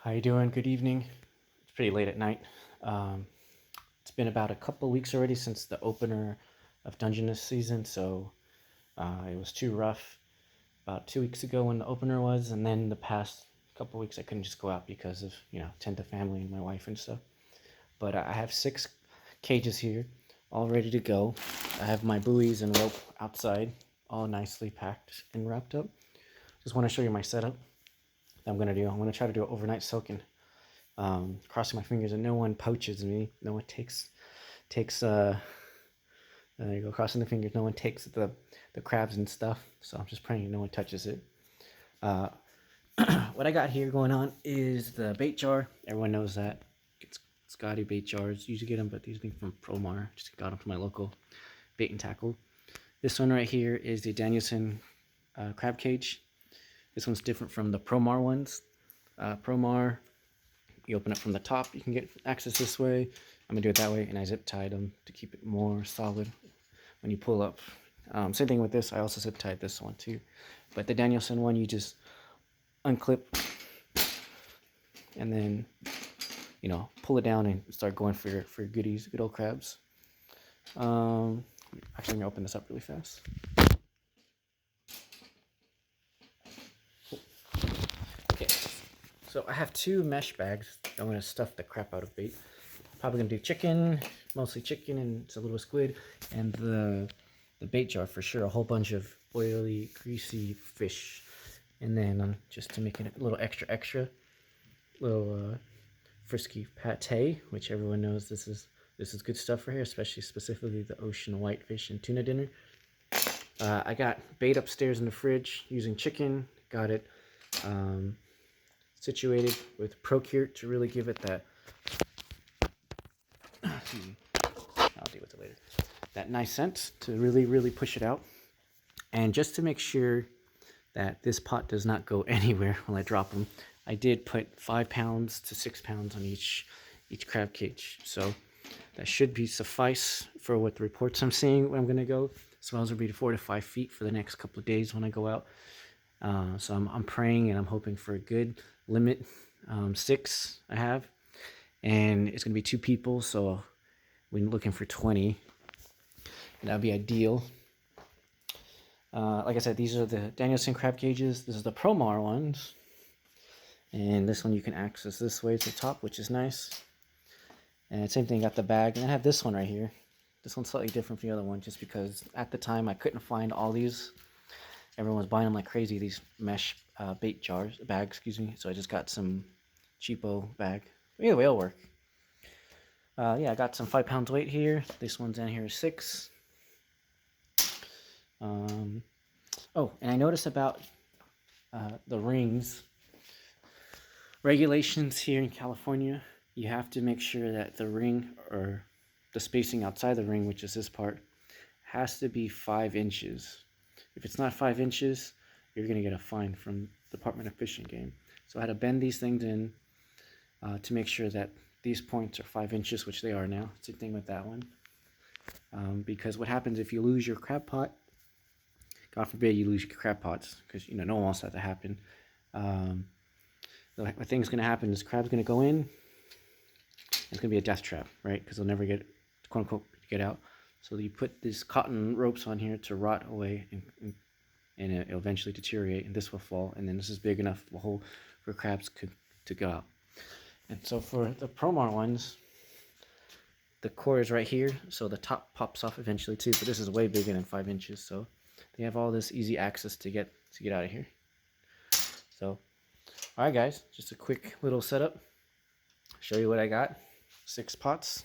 How you doing? Good evening. It's pretty late at night. Um, it's been about a couple weeks already since the opener of Dungeness season, so it was too rough about 2 weeks ago when the opener was, and then the past couple weeks I couldn't just go out because of tend to family and my wife and stuff. But I have 6 cages here, all ready to go. I have my buoys and rope outside, all nicely packed and wrapped up. Just want to show you my setup. I'm gonna try to do an overnight soaking. Crossing my fingers and no one poaches me. No one takes there you go, crossing the fingers. No one takes the crabs and stuff. So I'm just praying no one touches it. Uh, what I got here going on is the bait jar. Everyone knows that. It's Scotty bait jars. Usually get them, but these being from Promar. Just got them from my local bait and tackle. This one right here is the Danielson crab cage. This one's different from the Promar ones. Promar, you open it from the top. You can get access this way. I'm gonna do it that way, and I zip tied them to keep it more solid when you pull up. Same thing with this. I also zip tied this one too. But the Danielson one, you just unclip and then pull it down and start going for your goodies, good old crabs. Actually, I'm gonna open this up really fast. Okay, so I have 2 mesh bags. I'm gonna stuff the crap out of bait. Probably gonna do chicken, mostly chicken, and a little squid, and the bait jar for sure. A whole bunch of oily, greasy fish, and then just to make it a little extra, little frisky pate, which everyone knows this is good stuff for here, especially specifically the ocean whitefish and tuna dinner. I got bait upstairs in the fridge using chicken. Got it situated with Procure to really give it that. I'll deal with it later. That nice scent to really push it out, and just to make sure that this pot does not go anywhere when I drop them, I did put 5 pounds to 6 pounds on each crab cage, so that should be suffice for what the reports I'm seeing when I'm gonna go. Swells will be 4 to 5 feet for the next couple of days when I go out. So I'm praying and I'm hoping for a good limit. 6 I have, and it's gonna be 2 people, so we're looking for 20. That would be ideal. Like I said, these are the Danielson crab cages. This is the Promar ones, and this one you can access this way to the top, which is nice. And same thing, got the bag, and I have this one right here. This one's slightly different from the other one, just because at the time I couldn't find all these. Everyone was buying them like crazy, these mesh bait bags, excuse me. So I just got some cheapo bag. Either way, it'll work. Yeah, I got some 5 pounds weight here. This one's down here is 6. Oh, and I noticed about the rings. Regulations here in California, you have to make sure that the ring, or the spacing outside the ring, which is this part, has to be 5 inches. If it's not 5 inches, you're going to get a fine from Department of Fish and Game. So I had to bend these things in to make sure that these points are 5 inches, which they are now. Same thing with that one. Because what happens if you lose your crab pot, God forbid you lose your crab pots, because no one wants that to happen. The thing's going to happen is crab's going to go in, it's going to be a death trap, right? Because they'll never get, quote unquote, get out. So you put these cotton ropes on here to rot away, and it'll eventually deteriorate, and this will fall, and then this is big enough a hole for crabs to go out. And so for the Promar ones, the core is right here, so the top pops off eventually too, but this is way bigger than 5 inches, so they have all this easy access to get out of here. So, alright guys, just a quick little setup. Show you what I got. 6 pots.